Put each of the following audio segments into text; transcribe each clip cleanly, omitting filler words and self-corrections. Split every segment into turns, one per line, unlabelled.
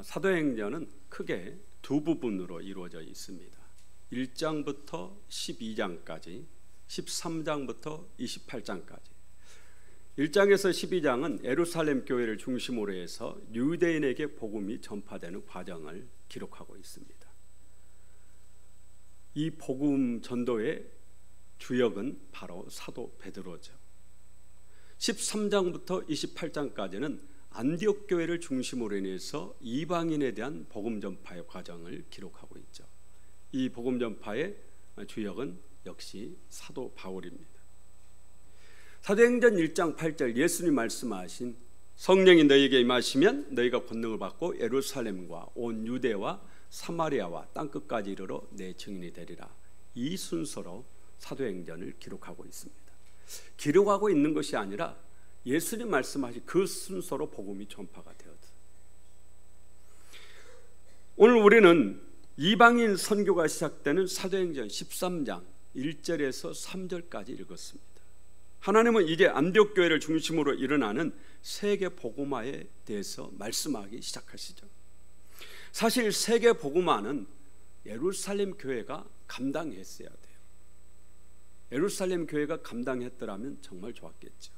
사도행전은 크게 두 부분으로 이루어져 있습니다. 1장부터 12장까지, 13장부터 28장까지. 1장에서 12장은 예루살렘 교회를 중심으로 해서 유대인에게 복음이 전파되는 과정을 기록하고 있습니다. 이 복음 전도의 주역은 바로 사도 베드로죠. 13장부터 28장까지는 안디옥 교회를 중심으로 인해서 이방인에 대한 복음 전파의 과정을 기록하고 있죠. 이 복음 전파의 주역은 역시 사도 바울입니다. 사도행전 1장 8절 예수님 말씀하신 성령이 너희에게 임하시면 너희가 권능을 받고 예루살렘과 온 유대와 사마리아와 땅끝까지 이르러 내 증인이 되리라. 이 순서로 사도행전을 기록하고 있습니다. 기록하고 있는 것이 아니라 예수님 말씀하신 그 순서로 복음이 전파가 되었다. 오늘 우리는 이방인 선교가 시작되는 사도행전 13장 1절에서 3절까지 읽었습니다. 하나님은 이제 안디옥 교회를 중심으로 일어나는 세계 복음화에 대해서 말씀하기 시작하시죠. 사실 세계 복음화는 예루살렘 교회가 감당했어야 돼요. 예루살렘 교회가 감당했더라면 정말 좋았겠죠.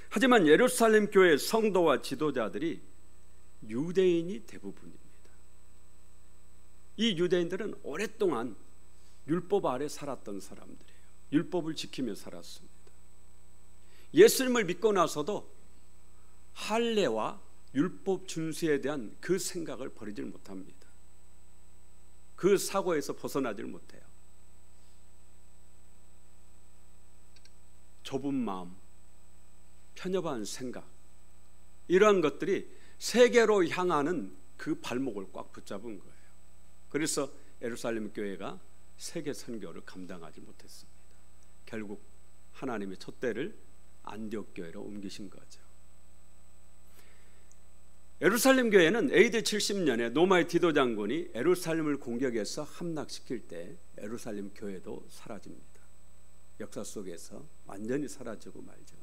하지만 예루살렘 교회 성도와 지도자들이 유대인이 대부분입니다. 이 유대인들은 오랫동안 율법 아래 살았던 사람들이에요. 율법을 지키며 살았습니다. 예수님을 믿고 나서도 할례와 율법 준수에 대한 그 생각을 버리질 못합니다. 그 사고에서 벗어나질 못해요. 좁은 마음, 편협한 생각, 이러한 것들이 세계로 향하는 그 발목을 꽉 붙잡은 거예요. 그래서 예루살렘 교회가 세계 선교를 감당하지 못했습니다. 결국 하나님의 촛대를 안디옥 교회로 옮기신 거죠. 예루살렘 교회는 AD 70년에 노마의 디도 장군이 예루살렘을 공격해서 함락시킬 때 예루살렘 교회도 사라집니다. 역사 속에서 완전히 사라지고 말죠.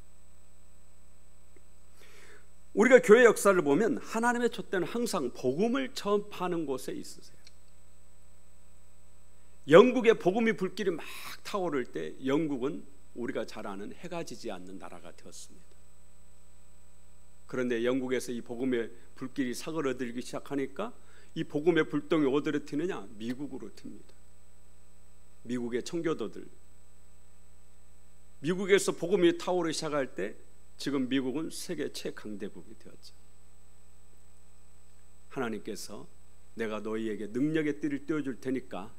우리가 교회 역사를 보면 하나님의 촛대는 항상 복음을 전파하는 곳에 있으세요. 영국의 복음이 불길이 막 타오를 때 영국은 우리가 잘 아는 해가 지지 않는 나라가 되었습니다. 그런데 영국에서 이 복음의 불길이 사그러들기 시작하니까 이 복음의 불똥이 어디로 튀느냐? 미국으로 튑니다. 미국의 청교도들, 미국에서 복음이 타오르기 시작할 때 지금 미국은 세계 최강대국이 되었죠. 하나님께서 내가 너희에게 능력의 띠를 띄워줄 테니까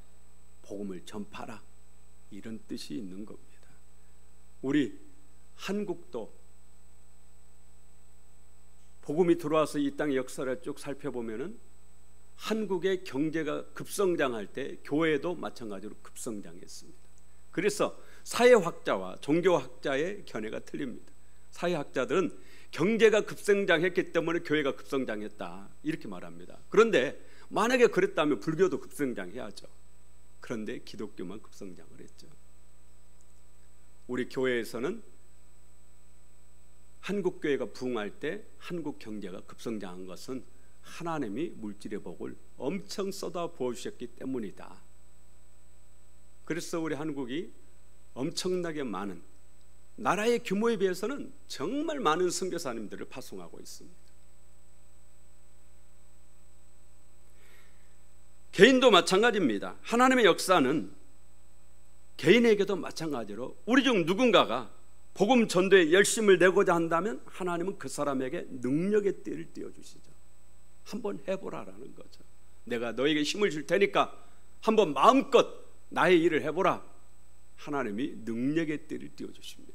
복음을 전파라, 이런 뜻이 있는 겁니다. 우리 한국도 복음이 들어와서 이 땅의 역사를 쭉 살펴보면은 한국의 경제가 급성장할 때 교회도 마찬가지로 급성장했습니다. 그래서 사회학자와 종교학자의 견해가 틀립니다. 사회학자들은 경제가 급성장했기 때문에 교회가 급성장했다, 이렇게 말합니다. 그런데 만약에 그랬다면 불교도 급성장해야죠. 그런데 기독교만 급성장을 했죠. 우리 교회에서는 한국 교회가 부흥할 때 한국 경제가 급성장한 것은 하나님이 물질의 복을 엄청 쏟아 부어주셨기 때문이다. 그래서 우리 한국이 엄청나게 많은, 나라의 규모에 비해서는 정말 많은 선교사님들을 파송하고 있습니다. 개인도 마찬가지입니다. 하나님의 역사는 개인에게도 마찬가지로 우리 중 누군가가 복음 전도에 열심을 내고자 한다면 하나님은 그 사람에게 능력의 띠를 띄워주시죠. 한번 해보라라는 거죠. 내가 너에게 힘을 줄 테니까 한번 마음껏 나의 일을 해보라. 하나님이 능력의 띠를 띄워주십니다.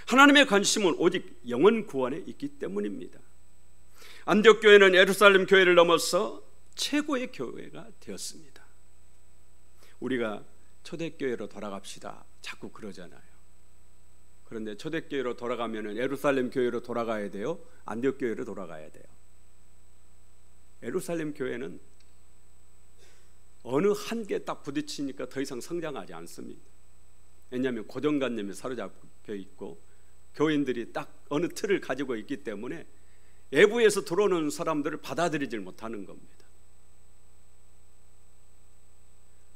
하나님의 관심은 오직 영혼 구원에 있기 때문입니다. 안디옥 교회는 예루살렘 교회를 넘어서 최고의 교회가 되었습니다. 우리가 초대교회로 돌아갑시다 자꾸 그러잖아요. 그런데 초대교회로 돌아가면 예루살렘 교회로 돌아가야 돼요? 안디옥 교회로 돌아가야 돼요? 예루살렘 교회는 어느 한계에 딱 부딪히니까 더 이상 성장하지 않습니다. 왜냐하면 고정관념에 사로잡혀 있고 교인들이 딱 어느 틀을 가지고 있기 때문에 외부에서 들어오는 사람들을 받아들이질 못하는 겁니다.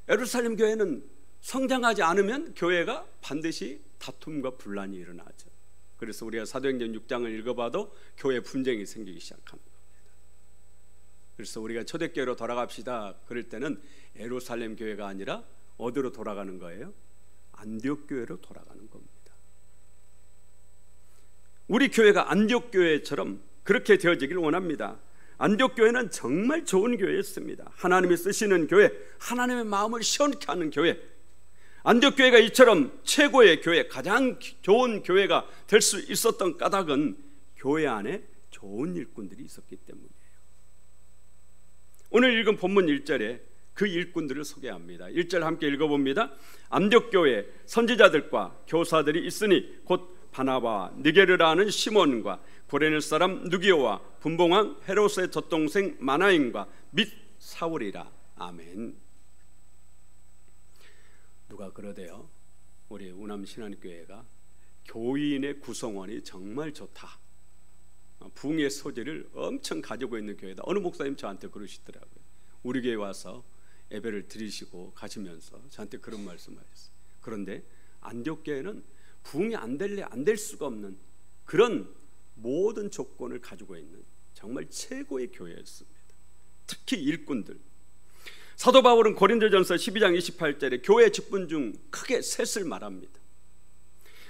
예루살렘 교회는 성장하지 않으면 교회가 반드시 다툼과 분란이 일어나죠. 그래서 우리가 사도행전 6장을 읽어봐도 교회 분쟁이 생기기 시작합니다. 그래서 우리가 초대교회로 돌아갑시다 그럴 때는 예루살렘 교회가 아니라 어디로 돌아가는 거예요? 안디옥 교회로 돌아가는 겁니다. 우리 교회가 안디옥 교회처럼 그렇게 되어지길 원합니다. 안디옥 교회는 정말 좋은 교회였습니다. 하나님이 쓰시는 교회, 하나님의 마음을 시원케 하는 교회. 안디옥 교회가 이처럼 최고의 교회, 가장 좋은 교회가 될 수 있었던 까닭은 교회 안에 좋은 일꾼들이 있었기 때문이에요. 오늘 읽은 본문 1절에 그 일꾼들을 소개합니다. 1절 함께 읽어봅니다. 안디옥 교회에 선지자들과 교사들이 있으니 곧 바나바와 느게르라 하는 시몬과 구레네 사람 누기오와 분봉왕 헤롯의 젖동생 마나인과 및 사울이라. 아멘. 누가 그러대요? 우리 우남신안교회가 교인의 구성원이 정말 좋다, 붕의 소질을 엄청 가지고 있는 교회다. 어느 목사님 저한테 그러시더라고요. 우리 교회 와서 예배를 드리시고 가시면서 저한테 그런 말씀하셨어요. 그런데 안디옥 교회는 부흥이 안 될래 안 될 수가 없는 그런 모든 조건을 가지고 있는 정말 최고의 교회였습니다. 특히 일꾼들. 사도 바울은 고린도전서 12장 28절에 교회 직분 중 크게 셋을 말합니다.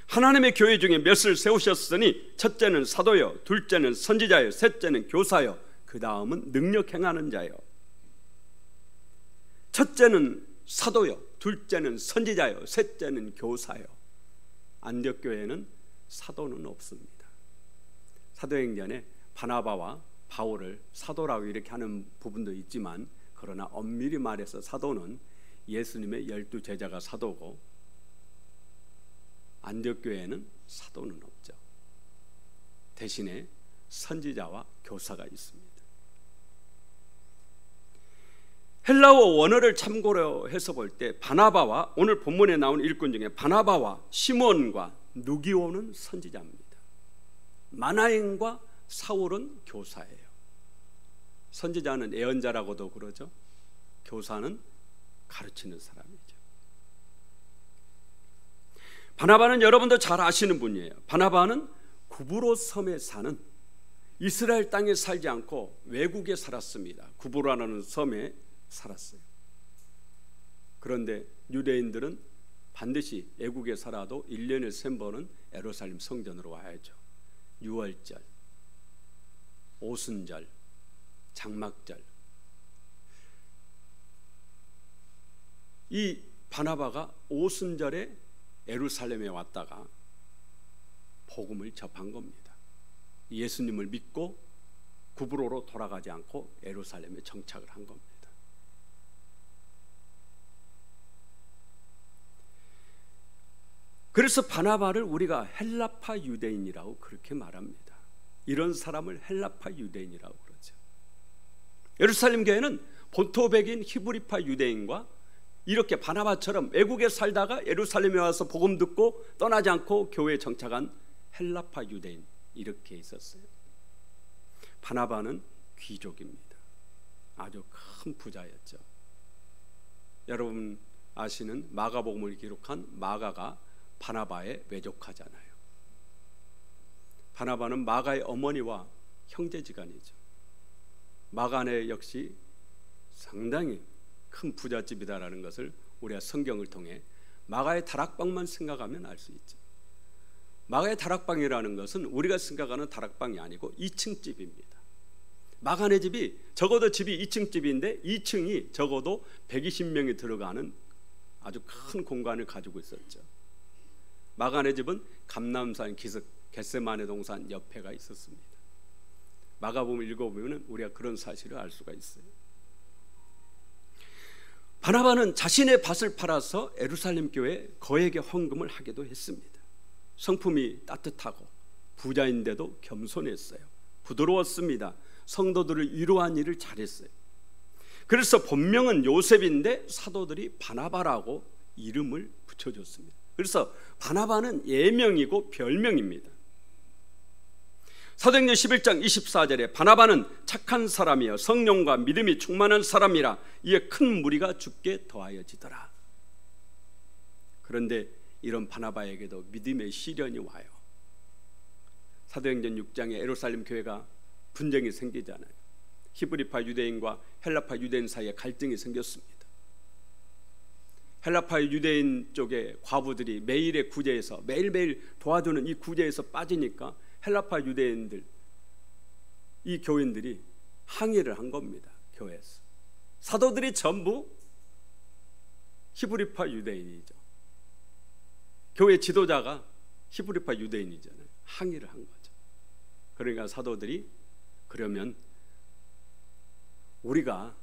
하나님의 교회 중에 몇을 세우셨으니 첫째는 사도요, 둘째는 선지자요, 셋째는 교사요, 그 다음은 능력 행하는 자요. 첫째는 사도요, 둘째는 선지자요, 셋째는 교사요. 안디옥 교회는 사도는 없습니다. 사도행전에 바나바와 바울을 사도라고 이렇게 하는 부분도 있지만, 그러나 엄밀히 말해서 사도는 예수님의 12 제자가 사도고, 안디옥 교회에는 사도는 없죠. 대신에 선지자와 교사가 있습니다. 헬라어 원어를 참고로 해서 볼 때 바나바와, 오늘 본문에 나온 일꾼 중에 바나바와 시몬과 누기오는 선지자입니다. 마나인과 사울은 교사예요. 선지자는 예언자라고도 그러죠. 교사는 가르치는 사람이죠. 바나바는 여러분도 잘 아시는 분이에요. 바나바는 구브로 섬에 사는, 이스라엘 땅에 살지 않고 외국에 살았습니다. 구브로라는 섬에 살았어요. 그런데 유대인들은 반드시 외국에 살아도 1년에 3번은 예루살렘 성전으로 와야죠. 유월절, 오순절, 장막절. 이 바나바가 오순절에 예루살렘에 왔다가 복음을 접한 겁니다. 예수님을 믿고 구브로로 돌아가지 않고 예루살렘에 정착을 한 겁니다. 그래서 바나바를 우리가 헬라파 유대인이라고 그렇게 말합니다. 이런 사람을 헬라파 유대인이라고 그러죠. 예루살렘 교회는 본토 백인 히브리파 유대인과 이렇게 바나바처럼 외국에 살다가 예루살렘에 와서 복음 듣고 떠나지 않고 교회에 정착한 헬라파 유대인, 이렇게 있었어요. 바나바는 귀족입니다. 아주 큰 부자였죠. 여러분 아시는 마가복음을 기록한 마가가 바나바의 외조카잖아요. 바나바는 마가의 어머니와 형제지간이죠. 마가네 역시 상당히 큰 부잣집이다라는 것을 우리가 성경을 통해 마가의 다락방만 생각하면 알 수 있죠. 마가의 다락방이라는 것은 우리가 생각하는 다락방이 아니고 2층 집입니다. 마가네 집이 적어도 집이 2층 집인데 2층이 적어도 120명이 들어가는 아주 큰 공간을 가지고 있었죠. 마가네 집은 감람산 기슭 겟세마네 동산 옆에가 있었습니다. 마가복음 읽어보면 우리가 그런 사실을 알 수가 있어요. 바나바는 자신의 밭을 팔아서 예루살렘 교회에 거액의 헌금을 하기도 했습니다. 성품이 따뜻하고 부자인데도 겸손했어요. 부드러웠습니다. 성도들을 위로한 일을 잘했어요. 그래서 본명은 요셉인데 사도들이 바나바라고 이름을 붙여줬습니다. 그래서 바나바는 예명이고 별명입니다. 사도행전 11장 24절에 바나바는 착한 사람이여 성령과 믿음이 충만한 사람이라 이에 큰 무리가 죽게 더하여지더라. 그런데 이런 바나바에게도 믿음의 시련이 와요. 사도행전 6장에 예루살렘 교회가 분쟁이 생기잖아요. 히브리파 유대인과 헬라파 유대인 사이에 갈등이 생겼습니다. 헬라파 유대인 쪽의 과부들이 매일의 구제에서 매일매일 도와주는 이 구제에서 빠지니까 헬라파 유대인들, 이 교인들이 항의를 한 겁니다. 교회에서. 사도들이 전부 히브리파 유대인이죠. 교회 지도자가 히브리파 유대인이잖아요. 항의를 한 거죠. 그러니까 사도들이 그러면 우리가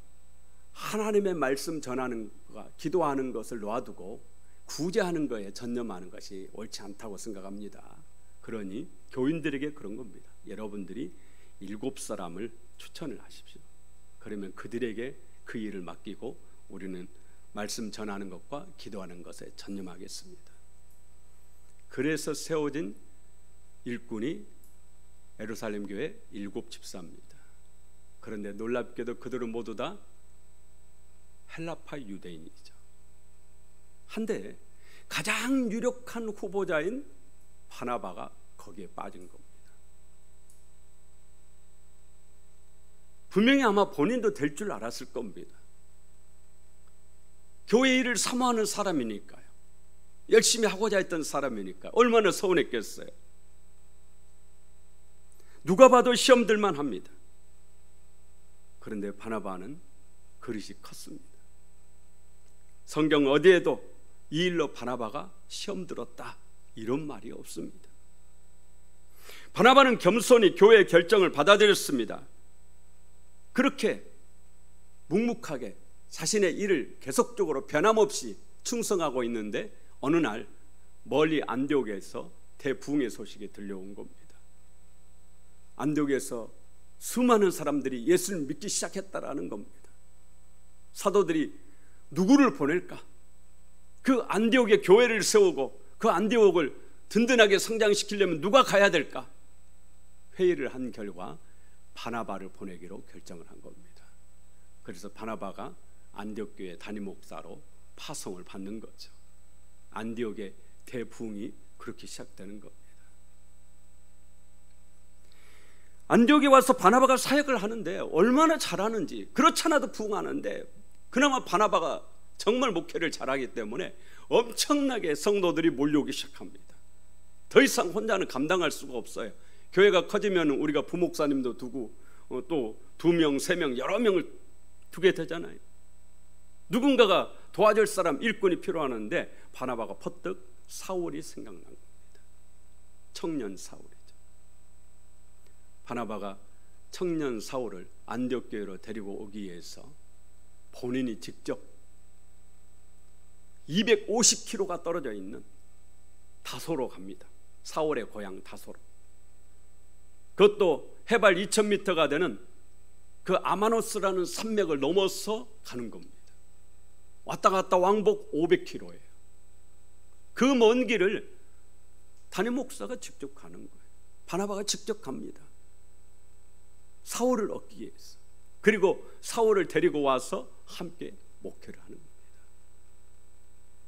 하나님의 말씀 전하는 것과 기도하는 것을 놔두고 구제하는 것에 전념하는 것이 옳지 않다고 생각합니다. 그러니 교인들에게 그런 겁니다. 여러분들이 7사람을 추천을 하십시오. 그러면 그들에게 그 일을 맡기고 우리는 말씀 전하는 것과 기도하는 것에 전념하겠습니다. 그래서 세워진 일꾼이 예루살렘 교회 7집사입니다. 그런데 놀랍게도 그들은 모두 다 헬라파 유대인이죠. 한데 가장 유력한 후보자인 바나바가 거기에 빠진 겁니다. 분명히 아마 본인도 될 줄 알았을 겁니다. 교회 일을 사모하는 사람이니까요. 열심히 하고자 했던 사람이니까 얼마나 서운했겠어요. 누가 봐도 시험들만 합니다. 그런데 바나바는 그릇이 컸습니다. 성경 어디에도 이 일로 바나바가 시험 들었다 이런 말이 없습니다. 바나바는 겸손히 교회의 결정을 받아들였습니다. 그렇게 묵묵하게 자신의 일을 계속적으로 변함없이 충성하고 있는데 어느 날 멀리 안디옥에서 대부흥의 소식이 들려온 겁니다. 안디옥에서 수많은 사람들이 예수를 믿기 시작했다라는 겁니다. 사도들이 누구를 보낼까? 그 안디옥에 교회를 세우고 그 안디옥을 든든하게 성장시키려면 누가 가야 될까? 회의를 한 결과 바나바를 보내기로 결정을 한 겁니다. 그래서 바나바가 안디옥 교회 담임 목사로 파송을 받는 거죠. 안디옥의 대부흥이 그렇게 시작되는 겁니다. 안디옥에 와서 바나바가 사역을 하는데 얼마나 잘하는지, 그렇잖아도 부흥하는데 그나마 바나바가 정말 목회를 잘하기 때문에 엄청나게 성도들이 몰려오기 시작합니다. 더 이상 혼자는 감당할 수가 없어요. 교회가 커지면 우리가 부목사님도 두고 또 2명, 3명, 여러 명을 두게 되잖아요. 누군가가 도와줄 사람, 일꾼이 필요하는데 바나바가 퍼뜩 사울이 생각난 겁니다. 청년 사울이죠. 바나바가 청년 사울을 안디옥 교회로 데리고 오기 위해서 본인이 직접 250km가 떨어져 있는 다소로 갑니다. 사울의 고향 다소로. 그것도 해발 2000m가 되는 그 아마노스라는 산맥을 넘어서 가는 겁니다. 왔다 갔다 왕복 500km예요. 그 먼 길을 담임 목사가 직접 가는 거예요. 바나바가 직접 갑니다. 사울을 얻기 위해서. 그리고 사울을 데리고 와서 함께 목회를 하는 겁니다.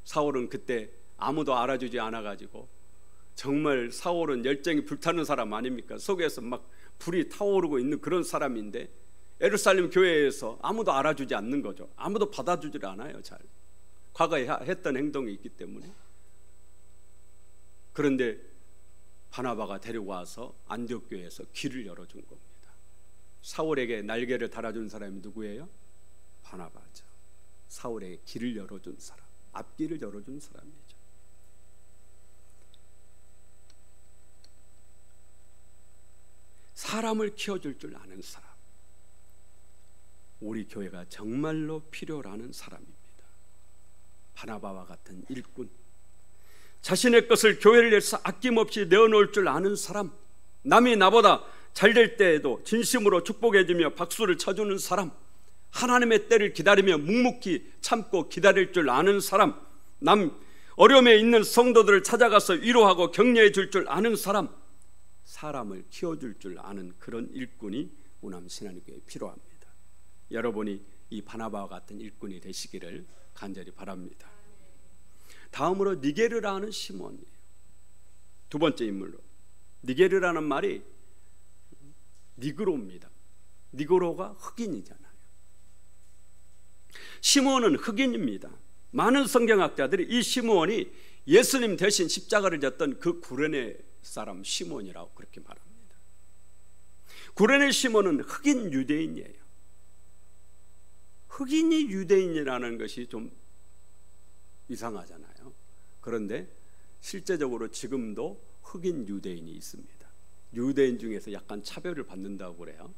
사울은 그때 아무도 알아주지 않아가지고 정말 사울은 열정이 불타는 사람 아닙니까? 속에서 막 불이 타오르고 있는 그런 사람인데 예루살렘 교회에서 아무도 알아주지 않는 거죠. 아무도 받아주질 않아요. 잘 과거에 했던 행동이 있기 때문에. 그런데 바나바가 데리고 와서 안디옥 교회에서 길을 열어준 겁니다. 사울에게 날개를 달아준 사람이 누구예요? 바나바죠. 사울에게 길을 열어준 사람, 앞길을 열어준 사람이죠. 사람을 키워줄 줄 아는 사람, 우리 교회가 정말로 필요라는 사람입니다. 바나바와 같은 일꾼, 자신의 것을 교회를 위해서 아낌없이 내어놓을 줄 아는 사람, 남이 나보다 잘 될 때에도 진심으로 축복해주며 박수를 쳐주는 사람, 하나님의 때를 기다리며 묵묵히 참고 기다릴 줄 아는 사람, 남 어려움에 있는 성도들을 찾아가서 위로하고 격려해 줄 줄 아는 사람, 사람을 키워줄 줄 아는 그런 일꾼이 우남신앙교회에 필요합니다. 여러분이 이 바나바와 같은 일꾼이 되시기를 간절히 바랍니다. 다음으로 니게르라는 시몬이에요. 두 번째 인물로. 니게르라는 말이 니그로입니다. 니그로가 흑인이잖아요. 시몬은 흑인입니다. 많은 성경학자들이 이 시몬이 예수님 대신 십자가를 졌던 그 구레네 사람 시몬이라고 그렇게 말합니다. 구레네 시몬은 흑인 유대인이에요. 흑인이 유대인이라는 것이 좀 이상하잖아요. 그런데 실제적으로 지금도 흑인 유대인이 있습니다. 유대인 중에서 약간 차별을 받는다고 그래요.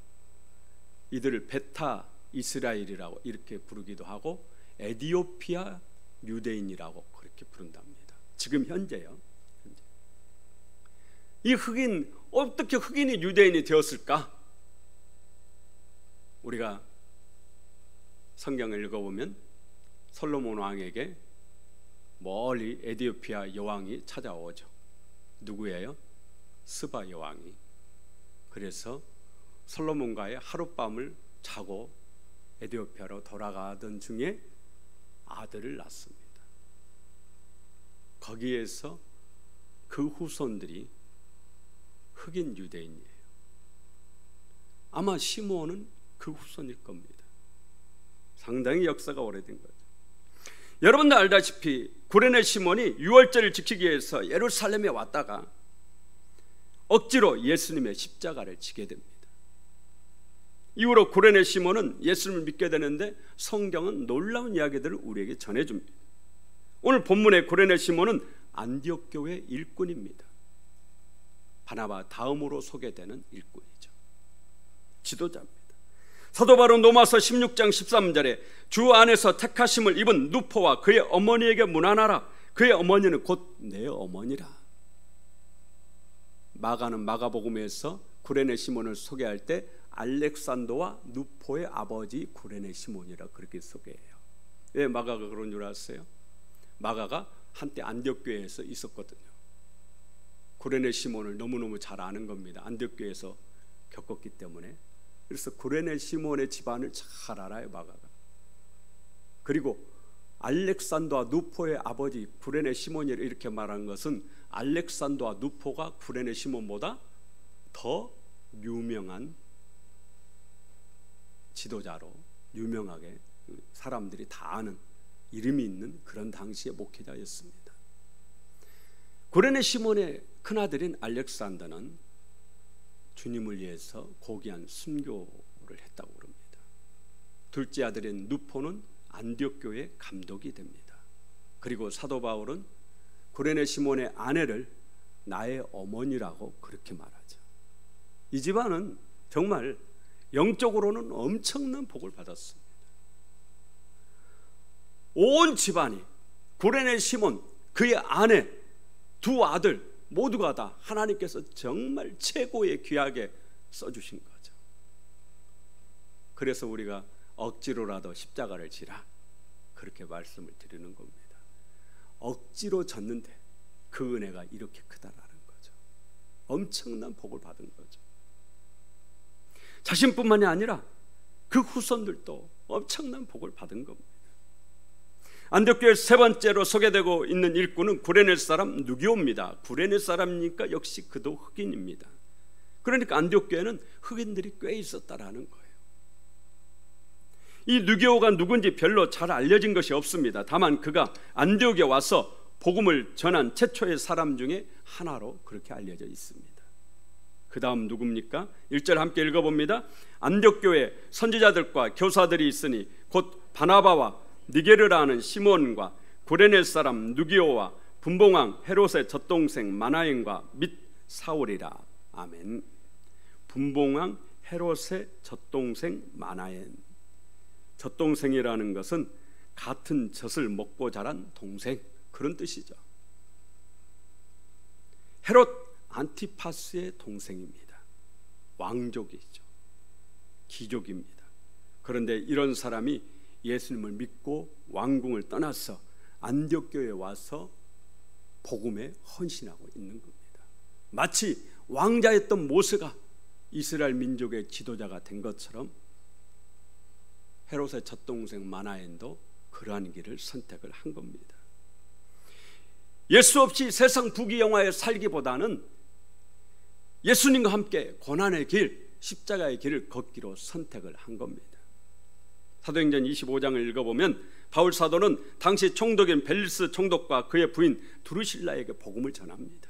이들을 베타 이스라엘이라고 이렇게 부르기도 하고 에디오피아 유대인이라고 그렇게 부른답니다. 지금 현재요. 이 흑인, 어떻게 흑인이 유대인이 되었을까? 우리가 성경을 읽어보면 솔로몬 왕에게 멀리 에디오피아 여왕이 찾아오죠. 누구예요? 스바 여왕이. 그래서 솔로몬과의 하룻밤을 자고 에디오피아로 돌아가던 중에 아들을 낳습니다. 거기에서 그 후손들이 흑인 유대인이에요. 아마 시므온은 그 후손일 겁니다. 상당히 역사가 오래된 거죠. 여러분도 알다시피 구레네 시몬이 유월절을 지키기 위해서 예루살렘에 왔다가 억지로 예수님의 십자가를 지게 됩니다. 이후로 구레네 시몬은 예수님을 믿게 되는데 성경은 놀라운 이야기들을 우리에게 전해줍니다. 오늘 본문의 구레네 시몬은 안디옥 교회 일꾼입니다. 바나바 다음으로 소개되는 일꾼이죠. 지도자입니다. 사도 바울 로마서 16장 13절에 주 안에서 택하심을 입은 누포와 그의 어머니에게 문안하라. 그의 어머니는 곧 내 어머니라. 마가는 마가복음에서 구레네 시몬을 소개할 때 알렉산더와 누포의 아버지 구레네 시몬이라 그렇게 소개해요. 왜 마가가 그런 줄 아세요? 마가가 한때 안디옥 교회에서 있었거든요. 구레네 시몬을 너무너무 잘 아는 겁니다. 안디옥 교회에서 겪었기 때문에. 그래서 구레네 시몬의 집안을 잘 알아요, 마가가. 그리고 알렉산더와 누포의 아버지 구레네 시몬이라 이렇게 말한 것은 알렉산더와 누포가 구레네 시몬보다 더 유명한 지도자로 유명하게 사람들이 다 아는 이름이 있는 그런 당시의 목회자였습니다. 구레네 시몬의 큰아들인 알렉산더는 주님을 위해서 고귀한 순교를 했다고 그럽니다. 둘째 아들인 누포는 안디옥 교회 감독이 됩니다. 그리고 사도 바울은 구레네 시몬의 아내를 나의 어머니라고 그렇게 말하죠. 이 집안은 정말 영적으로는 엄청난 복을 받았습니다. 온 집안이 구레네 시몬, 그의 아내, 두 아들 모두가 다 하나님께서 정말 최고의 귀하게 써주신 거죠. 그래서 우리가 억지로라도 십자가를 지라 그렇게 말씀을 드리는 겁니다. 억지로 졌는데 그 은혜가 이렇게 크다라는 거죠. 엄청난 복을 받은 거죠. 자신뿐만이 아니라 그 후손들도 엄청난 복을 받은 겁니다. 안디옥교회 세 번째로 소개되고 있는 일꾼은 구레네 사람 누기오입니다. 구레네 사람이니까 역시 그도 흑인입니다. 그러니까 안디옥교회는 흑인들이 꽤 있었다라는 거예요. 이 누기오가 누군지 별로 잘 알려진 것이 없습니다. 다만 그가 안디옥에 와서 복음을 전한 최초의 사람 중에 하나로 그렇게 알려져 있습니다. 그 다음 누굽니까? 1절 함께 읽어봅니다. 안디옥교회 선지자들과 교사들이 있으니 곧 바나바와 니게르라는 시몬과 구레네 사람 누기오와 분봉왕 헤롯의 젖동생 마나엔과 및 사울이라. 아멘. 분봉왕 헤롯의 젖동생 마나엔. 젖동생이라는 것은 같은 젖을 먹고 자란 동생, 그런 뜻이죠. 헤롯 안티파스의 동생입니다. 왕족이죠. 귀족입니다. 그런데 이런 사람이 예수님을 믿고 왕궁을 떠나서 안디옥 교회에 와서 복음에 헌신하고 있는 겁니다. 마치 왕자였던 모세가 이스라엘 민족의 지도자가 된 것처럼 헤롯의 젖동생 마나엔도 그러한 길을 선택을 한 겁니다. 예수 없이 세상 부귀영화에 살기보다는 예수님과 함께 고난의 길, 십자가의 길을 걷기로 선택을 한 겁니다. 사도행전 25장을 읽어보면 바울 사도는 당시 총독인 벨리스 총독과 그의 부인 두루실라에게 복음을 전합니다.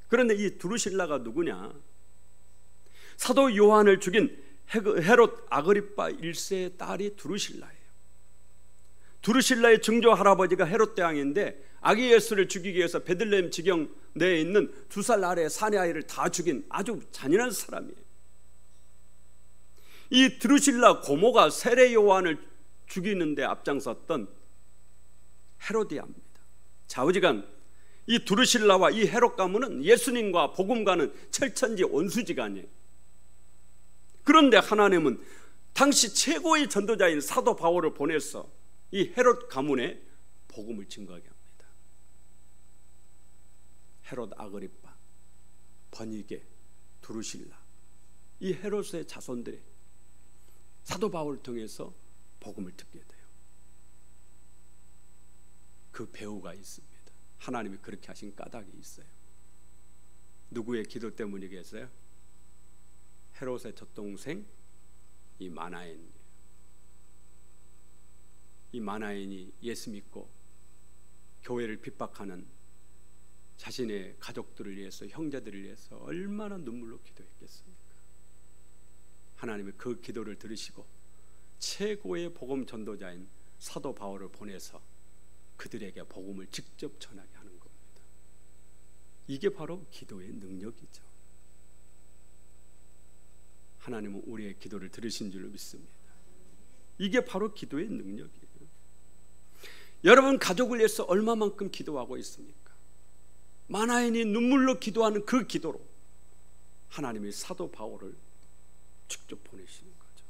그런데 이 두루실라가 누구냐? 사도 요한을 죽인 헤롯 아그리파 1세의 딸이 두루실라예요. 두루실라의 증조 할아버지가 헤롯 대왕인데 아기 예수를 죽이기 위해서 베들레헴 지경 내에 있는 2살 아래의 사내 아이를 다 죽인 아주 잔인한 사람이에요. 이 드루실라 고모가 세례 요한을 죽이는 데 앞장섰던 헤로디아입니다. 좌우지간 이 두루실라와 이 헤롯 가문은 예수님과 복음과는 철천지 온수지간이에요. 그런데 하나님은 당시 최고의 전도자인 사도 바울을 보내서 이 헤롯 가문에 복음을 증거하게 합니다. 헤롯 아그리파, 버니게, 두루실라, 이 헤롯의 자손들이 사도 바울을 통해서 복음을 듣게 돼요. 그 배후가 있습니다. 하나님이 그렇게 하신 까닭이 있어요. 누구의 기도 때문이겠어요? 헤롯의 젖동생 이 마나엔. 이 마나엔이 예수 믿고 교회를 핍박하는 자신의 가족들을 위해서, 형제들을 위해서 얼마나 눈물로 기도했겠습니까? 하나님이 그 기도를 들으시고 최고의 복음 전도자인 사도 바울을 보내서 그들에게 복음을 직접 전하게 하는 겁니다. 이게 바로 기도의 능력이죠. 하나님은 우리의 기도를 들으신 줄로 믿습니다. 이게 바로 기도의 능력이에요. 여러분 가족을 위해서 얼마만큼 기도하고 있습니까? 마나엔이 눈물로 기도하는 그 기도로 하나님이 사도 바울을 직접 보내시는 거죠.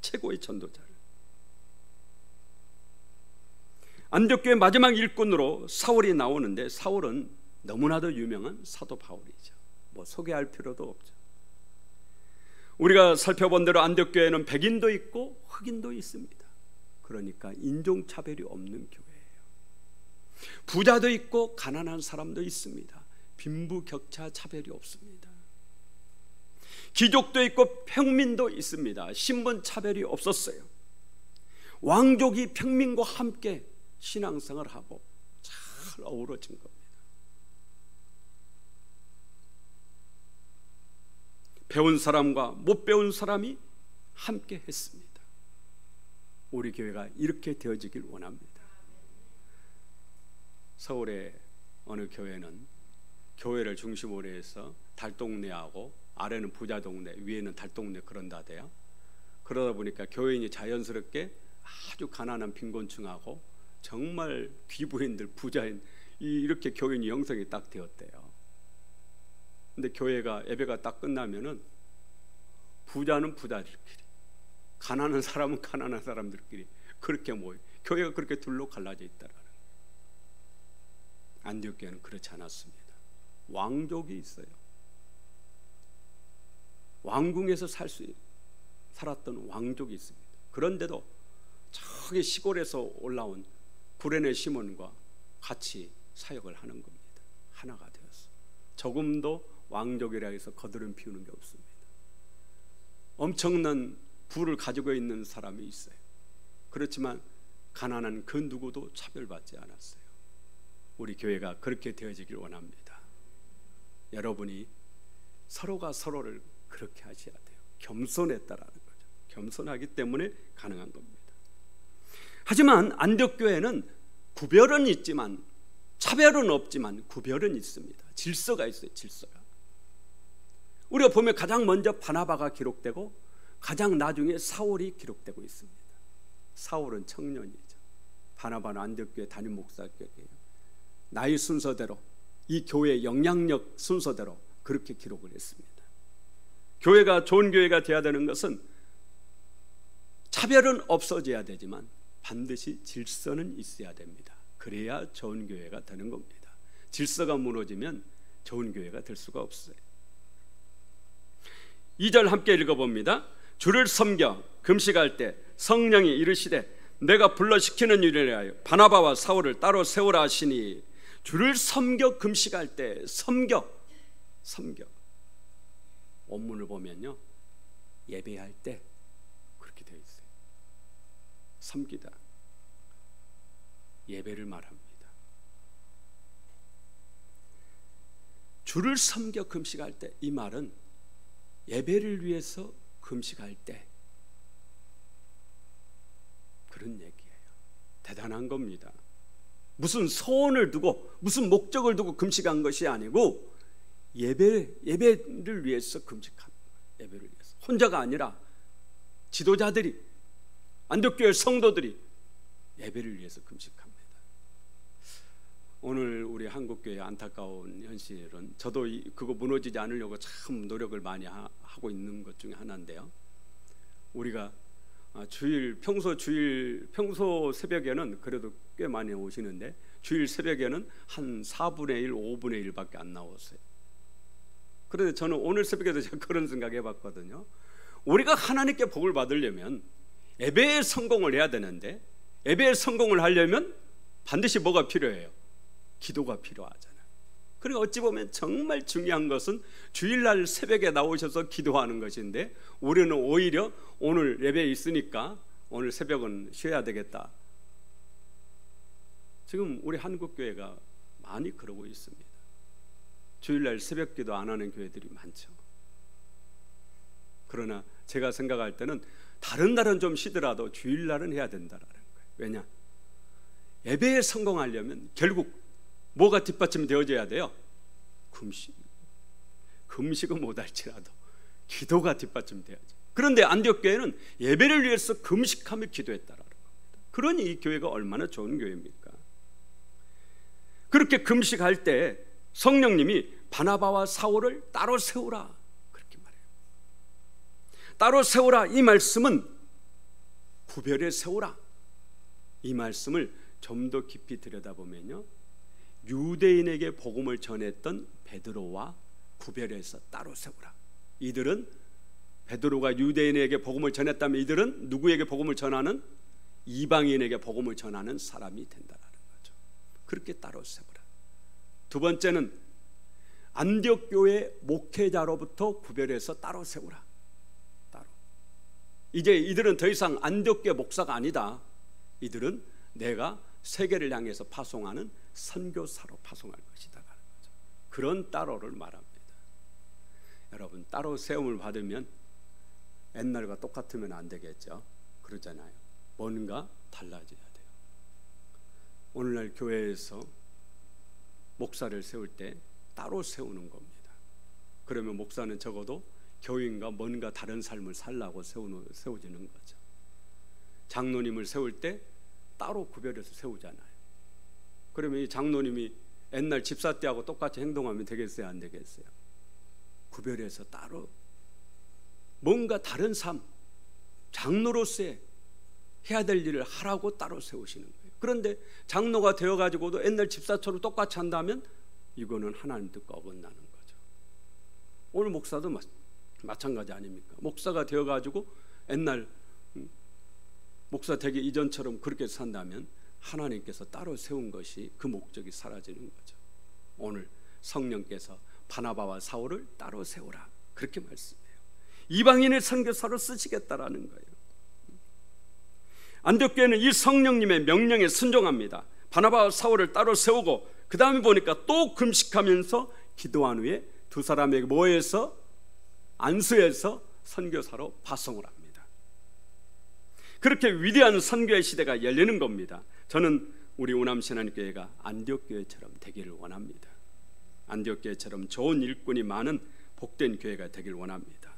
최고의 전도자를. 안디옥교회 마지막 일꾼으로 사울이 나오는데 사울은 너무나도 유명한 사도 바울이죠. 뭐 소개할 필요도 없죠. 우리가 살펴본 대로 안디옥교회는 백인도 있고 흑인도 있습니다. 그러니까 인종차별이 없는 교회예요. 부자도 있고 가난한 사람도 있습니다. 빈부격차 차별이 없습니다. 귀족도 있고 평민도 있습니다. 신분 차별이 없었어요. 왕족이 평민과 함께 신앙생활을 하고 잘 어우러진 겁니다. 배운 사람과 못 배운 사람이 함께 했습니다. 우리 교회가 이렇게 되어지길 원합니다. 서울의 어느 교회는 교회를 중심으로 해서 달동네하고 아래는 부자 동네, 위에는 달동네 그런다대요. 그러다 보니까 교인이 자연스럽게 아주 가난한 빈곤층하고 정말 귀부인들, 부자인 이렇게 교인이 형성이 딱 되었대요. 근데 교회가 예배가 딱 끝나면은 부자는 부자들끼리, 가난한 사람은 가난한 사람들끼리 그렇게 모여 교회가 그렇게 둘로 갈라져 있다라는. 안디옥 교회는 그렇지 않았습니다. 왕족이 있어요. 왕궁에서 살았던 왕족이 있습니다. 그런데도 저기 시골에서 올라온 구레네 시몬과 같이 사역을 하는 겁니다. 하나가 되었어. 조금도 왕족이라 해서 거드름 피우는 게 없습니다. 엄청난 부를 가지고 있는 사람이 있어요. 그렇지만 가난한 그 누구도 차별받지 않았어요. 우리 교회가 그렇게 되어지길 원합니다. 여러분이 서로가 서로를 그렇게 하셔야 돼요. 겸손했다라는 거죠. 겸손하기 때문에 가능한 겁니다. 하지만 안디옥 교회는 구별은 있지만, 차별은 없지만 구별은 있습니다. 질서가 있어요. 질서가. 우리가 보면 가장 먼저 바나바가 기록되고 가장 나중에 사울이 기록되고 있습니다. 사울은 청년이죠. 바나바는 안디옥 교회 담임 목사격이에요. 나이 순서대로, 이 교회의 영향력 순서대로 그렇게 기록을 했습니다. 교회가 좋은 교회가 되어야 되는 것은 차별은 없어져야 되지만 반드시 질서는 있어야 됩니다. 그래야 좋은 교회가 되는 겁니다. 질서가 무너지면 좋은 교회가 될 수가 없어요. 2절 함께 읽어봅니다. 주를 섬겨 금식할 때 성령이 이르시되 내가 불러시키는 일을 위하여 바나바와 사울을 따로 세우라 하시니, 주를 섬겨 금식할 때, 섬겨 원문을 보면요, 예배할 때 그렇게 되어 있어요. 섬기다, 예배를 말합니다. 주를 섬겨 금식할 때, 이 말은 예배를 위해서 금식할 때 그런 얘기예요. 대단한 겁니다. 무슨 소원을 두고 무슨 목적을 두고 금식한 것이 아니고 예배를 위해서 금식한 거예요. 예배를 위해서. 혼자가 아니라 지도자들이, 안독교회 성도들이 예배를 위해서 금식합니다. 오늘 우리 한국교회 안타까운 현실은, 저도 그거 무너지지 않으려고 참 노력을 많이 하고 있는 것 중에 하나인데요, 우리가 평소 새벽에는 그래도 꽤 많이 오시는데 주일 새벽에는 한 4분의 1, 5분의 1밖에 안 나왔어요. 그런데 저는 오늘 새벽에도 제가 그런 생각 해봤거든요. 우리가 하나님께 복을 받으려면 예배에 성공을 해야 되는데, 예배에 성공을 하려면 반드시 뭐가 필요해요? 기도가 필요하잖아요. 그러니까 어찌 보면 정말 중요한 것은 주일날 새벽에 나오셔서 기도하는 것인데, 우리는 오히려 오늘 예배에 있으니까 오늘 새벽은 쉬어야 되겠다. 지금 우리 한국교회가 많이 그러고 있습니다. 주일날 새벽 기도 안 하는 교회들이 많죠. 그러나 제가 생각할 때는 다른 날은 좀 쉬더라도 주일날은 해야 된다라는 거예요. 왜냐? 예배에 성공하려면 결국 뭐가 뒷받침이 되어져야 돼요? 금식은 못할지라도 기도가 뒷받침이 돼야죠. 그런데 안디옥교회는 예배를 위해서 금식하며 기도했다라는 겁니다. 그러니 이 교회가 얼마나 좋은 교회입니까? 그렇게 금식할 때 성령님이 바나바와 사울을 따로 세우라, 그렇게 말해요. 따로 세우라, 이 말씀은 구별해 세우라, 이 말씀을 좀 더 깊이 들여다보면요, 유대인에게 복음을 전했던 베드로와 구별해서 따로 세우라. 이들은, 베드로가 유대인에게 복음을 전했다면 이들은 누구에게 복음을 전하는? 이방인에게 복음을 전하는 사람이 된다라는 거죠. 그렇게 따로 세우라. 두 번째는 안디옥 교회 목회자로부터 구별해서 따로 세우라. 따로. 이제 이들은 더 이상 안디옥 교회 목사가 아니다. 이들은 내가 세계를 향해서 파송하는 선교사로 파송할 것이다라는 거죠. 그런 따로를 말합니다. 여러분, 따로 세움을 받으면 옛날과 똑같으면 안 되겠죠. 그러잖아요. 뭔가 달라져야 돼요. 오늘날 교회에서 목사를 세울 때 따로 세우는 겁니다. 그러면 목사는 적어도 교인과 뭔가 다른 삶을 살라고 세워지는 거죠. 장로님을 세울 때 따로 구별해서 세우잖아요. 그러면 이 장로님이 옛날 집사 때하고 똑같이 행동하면 되겠어요, 안 되겠어요? 구별해서 따로 뭔가 다른 삶, 장로로서의 해야 될 일을 하라고 따로 세우시는 거예요. 그런데 장로가 되어가지고도 옛날 집사처럼 똑같이 한다면 이거는 하나님 뜻과 어긋나는 거죠. 오늘 목사도 마찬가지 아닙니까? 목사가 되어가지고 옛날 목사 되기 이전처럼 그렇게 산다면 하나님께서 따로 세운 것이 그 목적이 사라지는 거죠. 오늘 성령께서 바나바와 사울을 따로 세우라, 그렇게 말씀해요. 이방인의 선교사로 쓰시겠다라는 거예요. 안디옥교회는 이 성령님의 명령에 순종합니다. 바나바와 사울을 따로 세우고 그 다음에 보니까 또 금식하면서 기도한 후에 두 사람에게 모여서 안수해서 선교사로 파송을 합니다. 그렇게 위대한 선교의 시대가 열리는 겁니다. 저는 우리 우남신앙교회가 안디옥교회처럼 되기를 원합니다. 안디옥교회처럼 좋은 일꾼이 많은 복된 교회가 되길 원합니다.